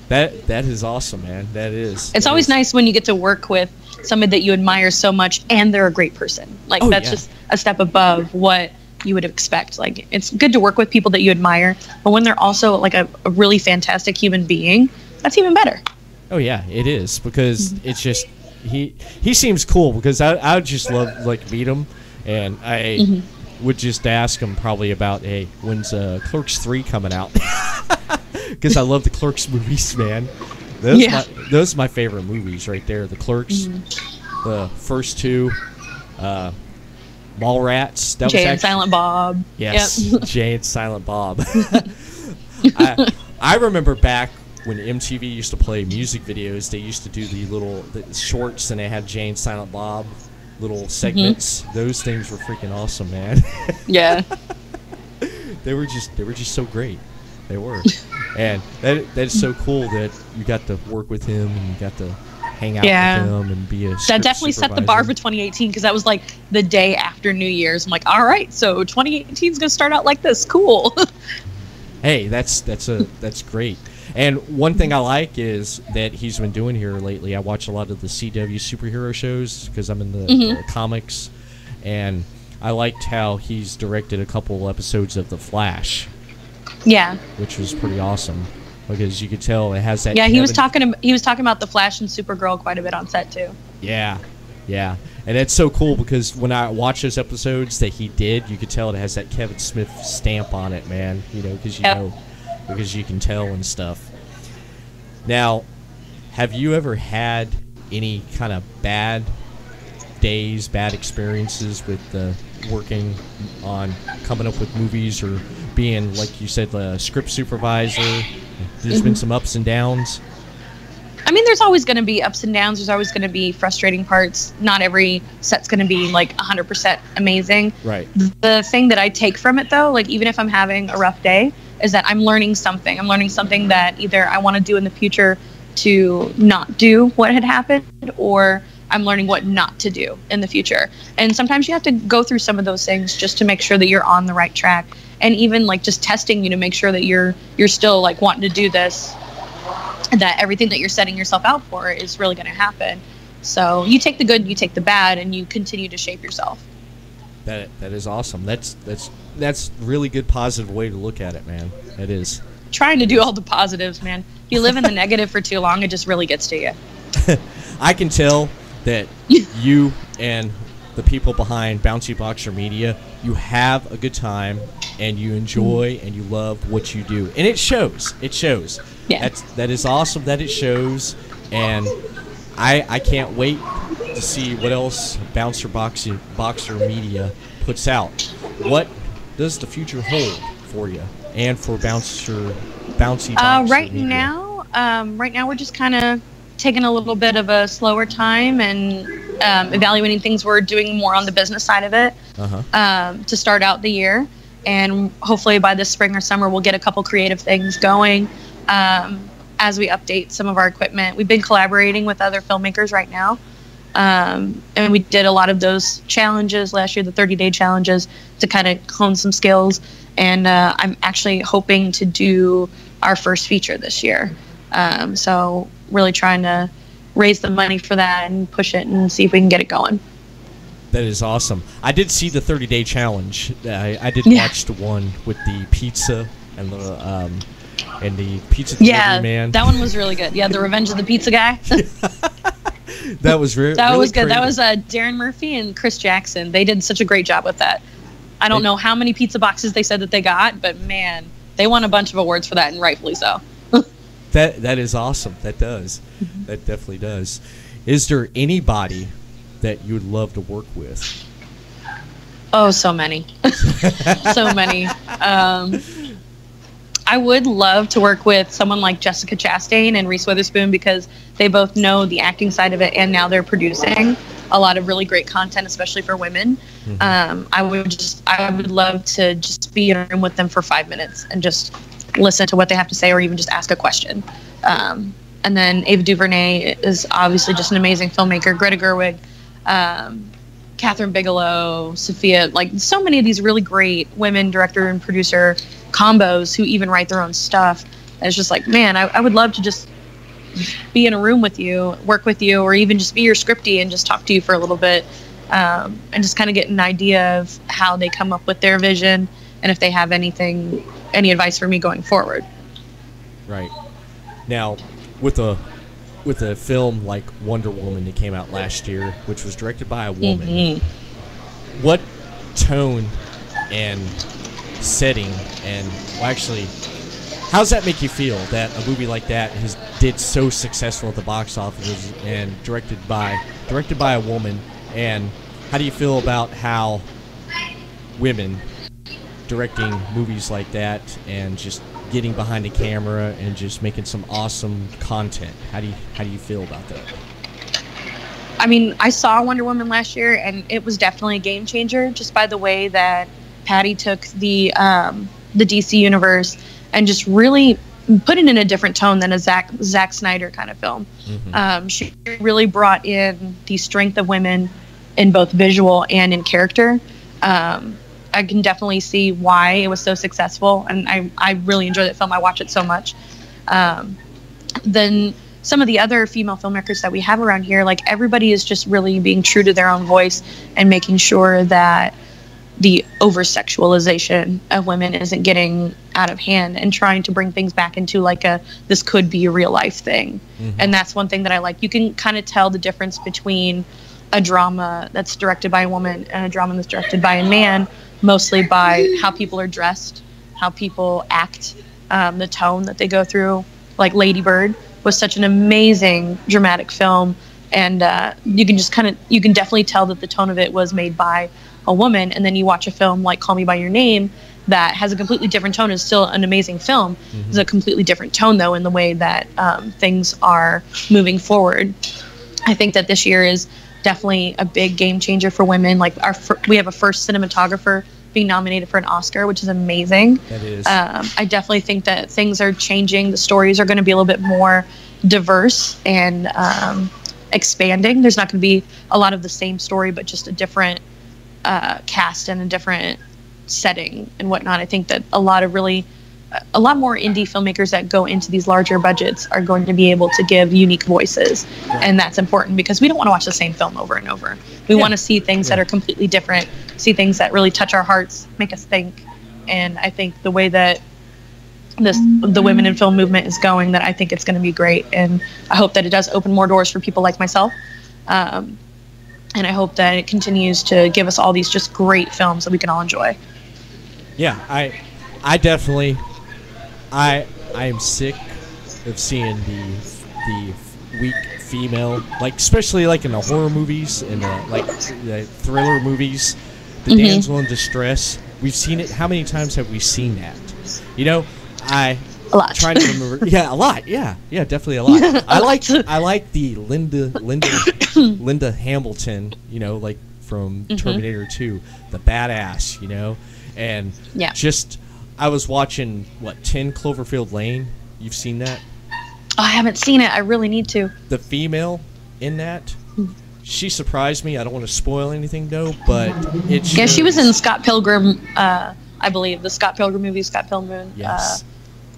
That is awesome, man. That is. It's always nice when you get to work with somebody that you admire so much and they're a great person. Like, that's just a step above what you would expect. Like, it's good to work with people that you admire, but when they're also like a really fantastic human being, that's even better. Oh yeah, it is, because it's just he seems cool, because I would just love like meet him, and I would just ask him probably about, hey, when's Clerks 3 coming out? Because I love the Clerks movies, man. Those are my favorite movies right there. The Clerks, the first two, Mallrats. That Jay was and Silent Bob. Yes, Jay and Silent Bob. I remember back when MTV used to play music videos, they used to do the shorts, and they had Jay and Silent Bob little segments. Those things were freaking awesome, man. Yeah. They were just so great. They were. And that's so cool that you got to work with him and you got to hang out with him and be a That definitely set the bar for 2018, because that was like the day after New Year's. I'm like, all right, so 2018 is going to start out like this. Cool. Hey, that's great. And one thing I like is that he's been doing here lately. I watch a lot of the CW superhero shows because I'm in the comics, and I liked how he's directed a couple episodes of The Flash. Yeah, which was pretty awesome, because you could tell it has that. Yeah, he was talking about The Flash and Supergirl quite a bit on set too. Yeah, and it's so cool, because when I watch those episodes that he did, you could tell it has that Kevin Smith stamp on it, man. You know, because you can tell and stuff. Now, have you ever had any kind of bad days, bad experiences with working on coming up with movies, or being, like you said, the script supervisor? There's been some ups and downs. I mean, there's always going to be ups and downs. There's always going to be frustrating parts. Not every set's going to be like 100% amazing. Right. The thing that I take from it, though, like even if I'm having a rough day, is that I'm learning something. I'm learning something that either I want to do in the future to not do what had happened, or I'm learning what not to do in the future. And sometimes you have to go through some of those things just to make sure that you're on the right track. And even like just testing you to make sure that you're still like wanting to do this, and that everything that you're setting yourself out for is really going to happen. So you take the good, you take the bad, and you continue to shape yourself. That is awesome. That's really good, positive way to look at it, man. It is. Trying to do all the positives, man. If you live in the negative for too long, it just really gets to you. I can tell that you and the people behind Bouncy Boxer Media, you have a good time, and you enjoy and you love what you do, and it shows. It shows. Yeah. That is awesome that it shows, and I can't wait to see what else Boxer Media puts out. What does the future hold for you and for Bouncy Boxer right Media? Right now we're just kind of taking a little bit of a slower time and evaluating things. We're doing more on the business side of it to start out the year, and hopefully by this spring or summer we'll get a couple creative things going as we update some of our equipment. We've been collaborating with other filmmakers right now, and we did a lot of those challenges last year, the 30-day challenges, to kind of hone some skills. And I'm actually hoping to do our first feature this year. So really trying to raise the money for that and push it and see if we can get it going. That is awesome. I did see the 30-day challenge. I did Yeah. watch the one with the pizza and the pizza delivery man. That one was really good. Yeah, the Revenge of the Pizza Guy. That was That really was good. That creative. was Darren Murphy and Chris Jackson. They did such a great job with that. I don't know how many pizza boxes they said that they got, but man, they won a bunch of awards for that, and rightfully so. That is awesome. That does. That definitely does. Is there anybody that you would love to work with? Oh, so many. So many. I would love to work with someone like Jessica Chastain and Reese Witherspoon, because they both know the acting side of it, and now they're producing a lot of really great content, especially for women. I would love to just be in a room with them for 5 minutes and just listen to what they have to say, or even just ask a question. And then Ava DuVernay is obviously just an amazing filmmaker. Greta Gerwig, Catherine Bigelow, Sophia, like so many of these really great women director and producer combos who even write their own stuff. And it's just like, man, I would love to just be in a room with you, work with you, or even just be your scriptie and just talk to you for a little bit, and just kind of get an idea of how they come up with their vision, and if they have any advice for me going forward. Right. Now, with a film like Wonder Woman that came out last year, which was directed by a woman, what tone and setting and how does that make you feel that a movie like that did so successful at the box office and directed by a woman? And how do you feel about how women directing movies like that and just getting behind the camera and just making some awesome content? How do you feel about that? I mean, I saw Wonder Woman last year, and it was definitely a game changer, just by the way that Patty took the DC universe and just really put it in a different tone than a Zack Snyder kind of film. She really brought in the strength of women in both visual and in character. I can definitely see why it was so successful, and I really enjoy that film. I watch it so much. Then some of the other female filmmakers that we have around here, like everybody is just really being true to their own voice and making sure that the over-sexualization of women isn't getting out of hand, and trying to bring things back into like this could be a real life thing. And that's one thing that I like. You can kind of tell the difference between a drama that's directed by a woman and a drama that's directed by a man, mostly by how people are dressed, how people act, the tone that they go through. Like Lady Bird was such an amazing dramatic film, and you can definitely tell that the tone of it was made by a woman. And then you watch a film like Call Me by Your Name that has a completely different tone. It's still an amazing film. It's a completely different tone, though, in the way that things are moving forward. I think that this year is definitely a big game changer for women. Like we have a first cinematographer being nominated for an Oscar, which is amazing. That is. I definitely think that things are changing. The stories are going to be a little bit more diverse and expanding. There's not going to be a lot of the same story, but just a different cast and a different setting and whatnot. I think that a lot more indie filmmakers that go into these larger budgets are going to be able to give unique voices. Right. And that's important, because we don't want to watch the same film over and over. We want to see things that are completely different, see things that really touch our hearts, make us think. And I think the way that the women in film movement is going, that I think it's going to be great. And I hope that it does open more doors for people like myself. And I hope that it continues to give us all these just great films that we can all enjoy. Yeah, I definitely, I am sick of seeing the weak female, like especially like in the horror movies and the thriller movies, the damsel in distress. We've seen it. How many times have we seen that? You know, a lot. Trying to remember. Yeah, a lot. Yeah, definitely a lot. I like the Linda Hamilton. You know, like from Terminator 2, the badass. You know, and just I was watching 10 Cloverfield Lane. You've seen that? Oh, I haven't seen it. I really need to. The female in that, she surprised me. I don't want to spoil anything though, but it shows. Yeah, she was in Scott Pilgrim. I believe the Scott Pilgrim movie, Scott Pilgrim. Yes.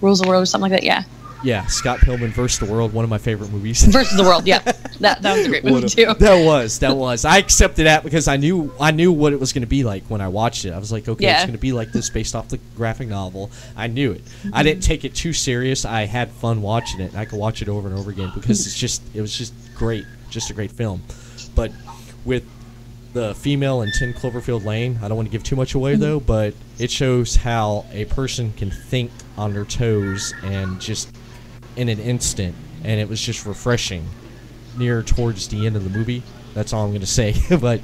Rules the World or something like that. Yeah. Yeah, Scott Pilgrim vs. the World, one of my favorite movies. Versus the World, yeah. That was a great movie, too. That was. I accepted that because I knew what it was going to be like when I watched it. I was like, okay, it's going to be like this based off the graphic novel. I knew it. I didn't take it too serious. I had fun watching it, and I could watch it over and over again because it was just great. Just a great film. But with the female in 10 Cloverfield Lane, I don't want to give too much away, though, but it shows how a person can think on their toes and just in an instant, and it was just refreshing near towards the end of the movie. That's all I'm going to say. But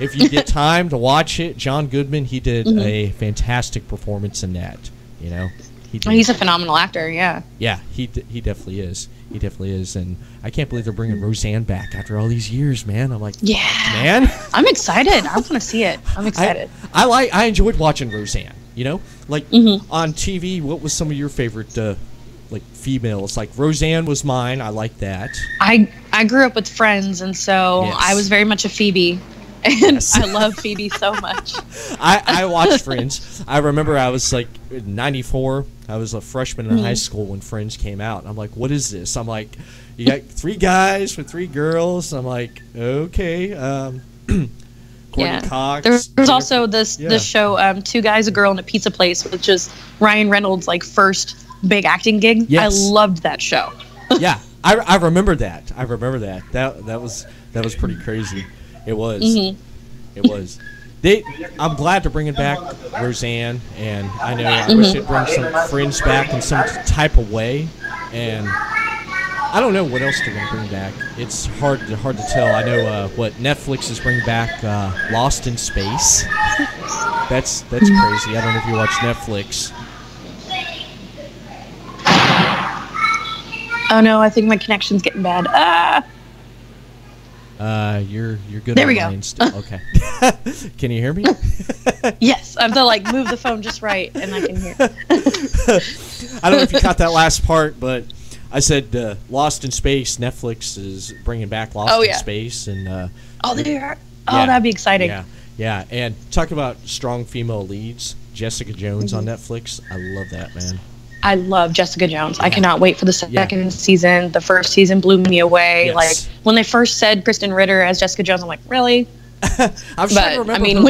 if you get time to watch it, John Goodman, he did a fantastic performance in that. You know, he's a phenomenal actor. Yeah. Yeah, he definitely is. He definitely is, and I can't believe they're bringing Roseanne back after all these years, man. I'm like, yeah, man, I'm excited. I want to see it. I'm excited. I enjoyed watching Roseanne. You know, like on TV. What was some of your favorite? Like females, like Roseanne was mine. I like that. I grew up with Friends, and so I was very much a Phoebe, and I love Phoebe so much. I watched Friends. I remember I was like 94. I was a freshman in high school when Friends came out. I'm like, what is this? I'm like, you got 3 guys with 3 girls. I'm like, okay. Courtney Cox. There's also this show, 2 Guys, a Girl, and a Pizza Place, which is Ryan Reynolds' like first big acting gig. Yes. I loved that show. Yeah, I remember that. That was pretty crazy. It was. It was. I'm glad to bring it back, Roseanne, and I know I wish they'd bring some Friends back in some type of way, and I don't know what else they're going to bring back. It's hard to tell. I know what Netflix is bringing back, Lost in Space. That's crazy. I don't know if you watch Netflix. Oh no, I think my connection's getting bad. You're good. There we go. Okay. Can you hear me? Yes, I have to like move the phone just right, and I can hear. I don't know if you caught that last part, but I said Lost in Space. Netflix is bringing back Lost in Space, and they are. Oh, that'd be exciting. Yeah. And talk about strong female leads. Jessica Jones on Netflix. I love that, man. I love Jessica Jones. I cannot wait for the second season. The first season blew me away. Yes. Like when they first said Kristen Ritter as Jessica Jones, I'm like, really? I was trying to remember. I mean,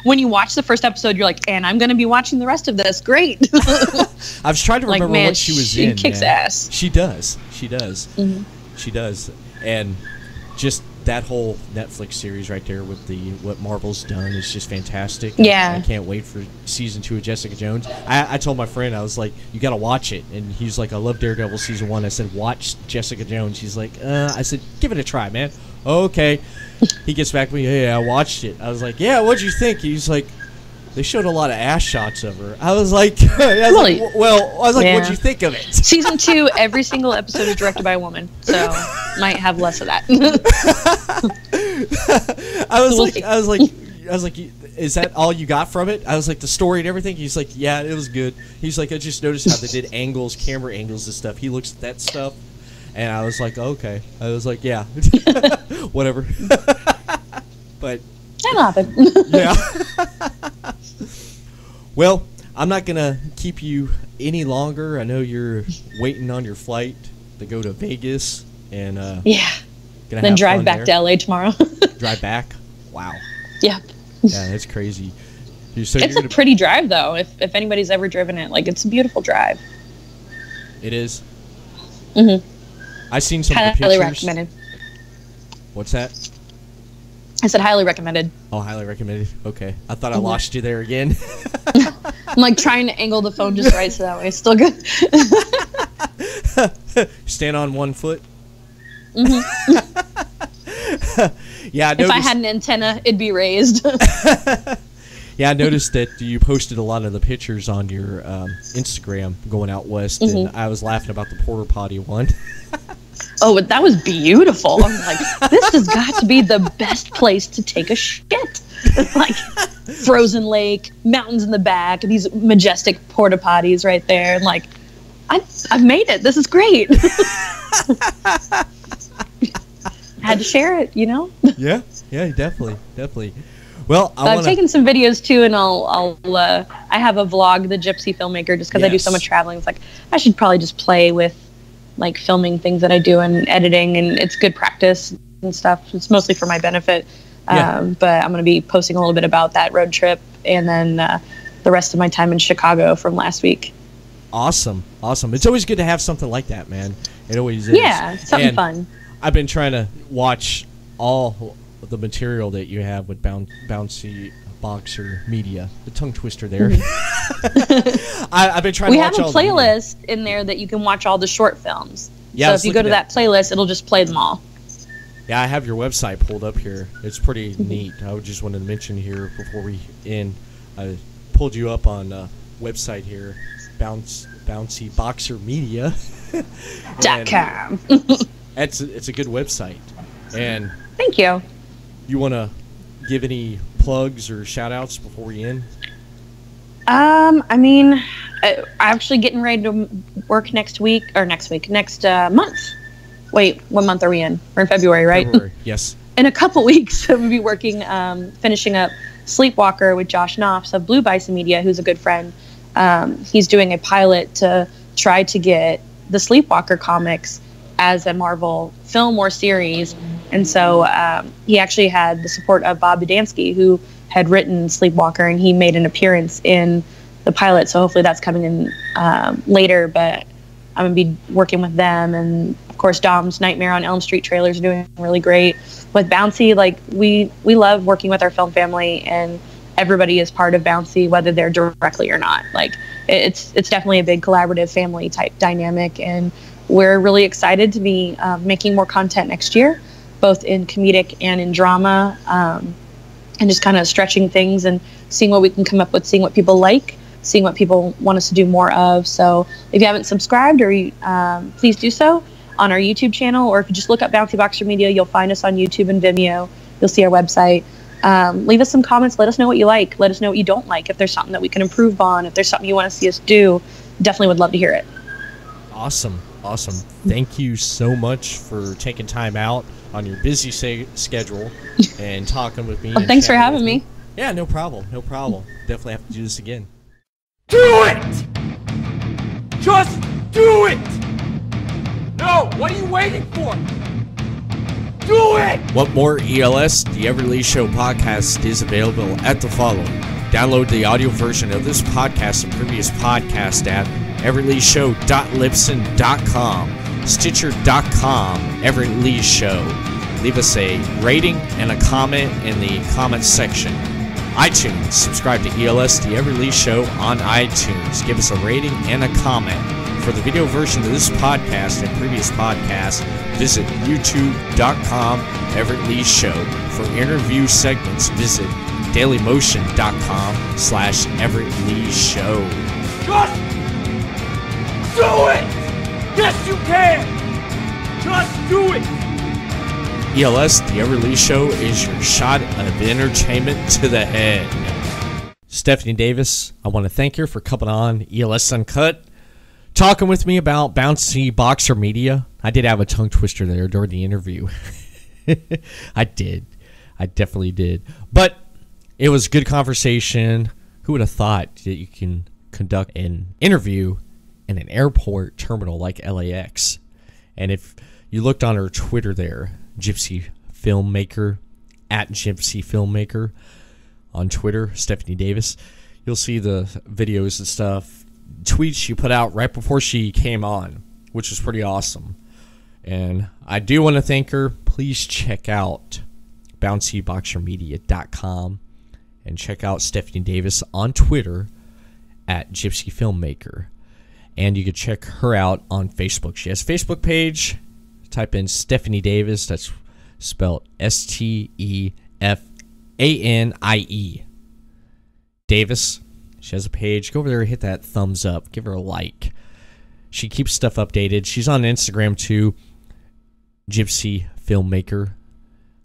when you watch the first episode, you're like, and I'm going to be watching the rest of this. Great. I was trying to remember what she was in. She kicks ass. She does. She does. And just that whole Netflix series right there with what Marvel's done is just fantastic. Yeah. I can't wait for season 2 of Jessica Jones. I told my friend, I was like, you got to watch it. And he's like, I love Daredevil season 1. I said, watch Jessica Jones. He's like, I said, give it a try, man. Okay. He gets back to me, hey, I watched it. I was like, yeah, what'd you think? He's like, they showed a lot of ass shots of her. I was like, really? What'd you think of it? Season 2, every single episode is directed by a woman, so might have less of that. I was like, is that all you got from it? I was like, the story and everything. He's like, yeah, it was good. He's like, I just noticed how they did camera angles and stuff. He looks at that stuff, and I was like, okay. I was like, yeah, whatever. But. That'll happen. Yeah. Well, I'm not going to keep you any longer. I know you're waiting on your flight to go to Vegas. And then drive back to LA tomorrow. Drive back? Wow. Yeah. Yeah, that's crazy. It's a pretty drive, though, if anybody's ever driven it. Like, it's a beautiful drive. It is? Mm-hmm. I've seen some of the pictures. Highly recommended. What's that? I said highly recommended. Oh, highly recommended. Okay. I thought I lost you there again. I'm like trying to angle the phone just right so that way it's still good. Stand on one foot. Mm-hmm. Yeah, if I had an antenna, it'd be raised. Yeah, I noticed that you posted a lot of the pictures on your Instagram going out west, and I was laughing about the porta potty one. Oh, that was beautiful. I'm like, this has got to be the best place to take a shit. Like frozen lake, mountains in the back, these majestic porta potties right there. And like, I've made it. This is great. I had to share it, you know? Yeah, definitely. Well, I've taken some videos too, and I have a vlog, The Gypsy Filmmaker, just because I do so much traveling. It's like I should probably just play with like filming things that I do and editing, and it's good practice and stuff. It's mostly for my benefit. But I'm going to be posting a little bit about that road trip, and then the rest of my time in Chicago from last week. Awesome. It's always good to have something like that, man. It always is. Yeah, something fun. I've been trying to watch all of the material that you have with Bouncy Boxer Media. The tongue twister there. I've been trying to watch all. We have a playlist in there that you can watch all the short films. Yeah, so if you go to that playlist, it'll just play them all. Yeah, I have your website pulled up here. It's pretty neat. I just wanted to mention here before we end, I pulled you up on website here, Bouncy Boxer Media. .com. It's a good website. And thank you. You want to give any plugs or shout outs before we end? I'm actually getting ready to work next month. Wait, what month are we in? We're in February, right? February, yes. In a couple weeks, I'm going to be working, finishing up Sleepwalker with Josh Knopfs of Blue Bison Media, who's a good friend. He's doing a pilot to try to get the Sleepwalker comics as a Marvel film or series. And so he actually had the support of Bob Budansky, who had written Sleepwalker, and he made an appearance in the pilot. So hopefully that's coming in later, but I'm going to be working with them. And of course, Dom's Nightmare on Elm Street trailers are doing really great. With Bouncy, like we love working with our film family, and everybody is part of Bouncy, whether they're directly or not. Like it's definitely a big collaborative family type dynamic, and we're really excited to be making more content next year, both in comedic and in drama, and just kind of stretching things and seeing what we can come up with, seeing what people like, seeing what people want us to do more of. So if you haven't subscribed, or please do so on our YouTube channel, or if you just look up Bouncy Boxer Media, you'll find us on YouTube and Vimeo. You'll see our website. Leave us some comments. Let us know what you like. Let us know what you don't like. If there's something that we can improve on, if there's something you want to see us do, definitely would love to hear it. Awesome. Thank you so much for taking time out on your busy schedule and talking with me. Well, thanks for having me. Yeah, no problem. Definitely have to do this again. Do it! Just do it! No, what are you waiting for? Do it! Want more ELS? The Everett Lee Show podcast is available at the following. Download the audio version of this podcast and previous podcast at everettleeshow.libsyn.com, stitcher.com, Everett Lee Show. Leave us a rating and a comment in the comments section. iTunes, subscribe to ELS, the Everett Lee Show on iTunes. Give us a rating and a comment. For the video version of this podcast and previous podcasts, visit youtube.com, Everett Lee Show. For interview segments, visit dailymotion.com/Everett Lee Show. Just do it! Yes, you can! Just do it! ELS, the Everett Lee Show, is your shot of entertainment to the head. Stefanie Davis, I want to thank her for coming on ELS Uncut, talking with me about Bouncy Boxer Media. I did have a tongue twister there during the interview. I definitely did. But it was a good conversation. Who would have thought that you can conduct an interview in an airport terminal like LAX? And if you looked on her Twitter there, Gypsy Filmmaker, at Gypsy Filmmaker on Twitter, Stefanie Davis, you'll see the videos and stuff, tweets she put out right before she came on, which was pretty awesome. And I do want to thank her. Please check out bouncyboxermedia.com and check out Stefanie Davis on Twitter at Gypsy Filmmaker. And you can check her out on Facebook. She has a Facebook page. Type in Stefanie Davis. That's spelled Stefanie Davis. She has a page. Go over there and hit that thumbs up. Give her a like. She keeps stuff updated. She's on Instagram too. Gypsy Filmmaker.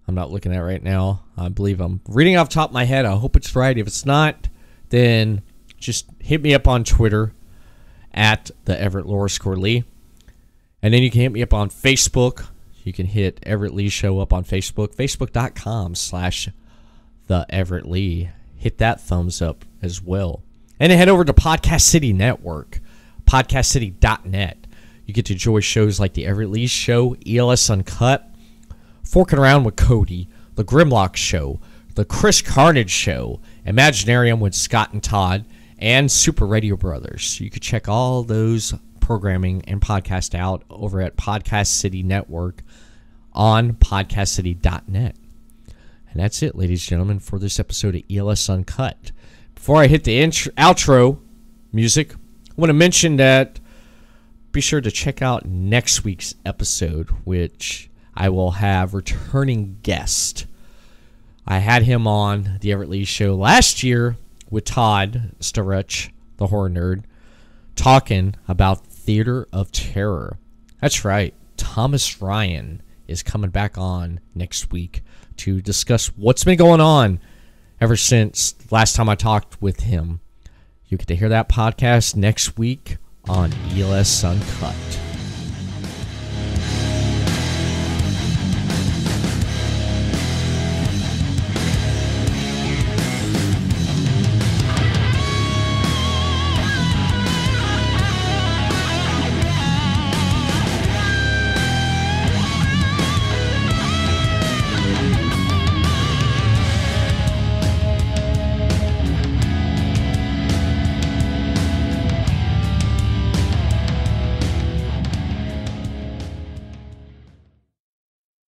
I'm not looking at it right now. I believe I'm reading off the top of my head. I hope it's right. If it's not, then just hit me up on Twitter at the Everett Lee. And then you can hit me up on Facebook. You can hit Everett Lee Show up on Facebook. Facebook.com/the Everett Lee. Hit that thumbs up as well. And then head over to Podcast City Network. PodcastCity.net. You get to enjoy shows like the Everett Lee Show, ELS Uncut, Forking Around with Cody, The Grimlock Show, The Chris Carnage Show, Imaginarium with Scott and Todd, and Super Radio Brothers. You can check all those programming and podcast out over at Podcast City Network on podcastcity.net. And that's it, ladies and gentlemen, for this episode of ELS Uncut. Before I hit the outro music, I want to mention that be sure to check out next week's episode, which I will have returning guest. I had him on the Everett Lee Show last year with Todd Starech, the horror nerd, talking about Theater of Terror. That's right, Thomas Ryan is coming back on next week to discuss what's been going on ever since last time I talked with him. You get to hear that podcast next week on ELS Uncut.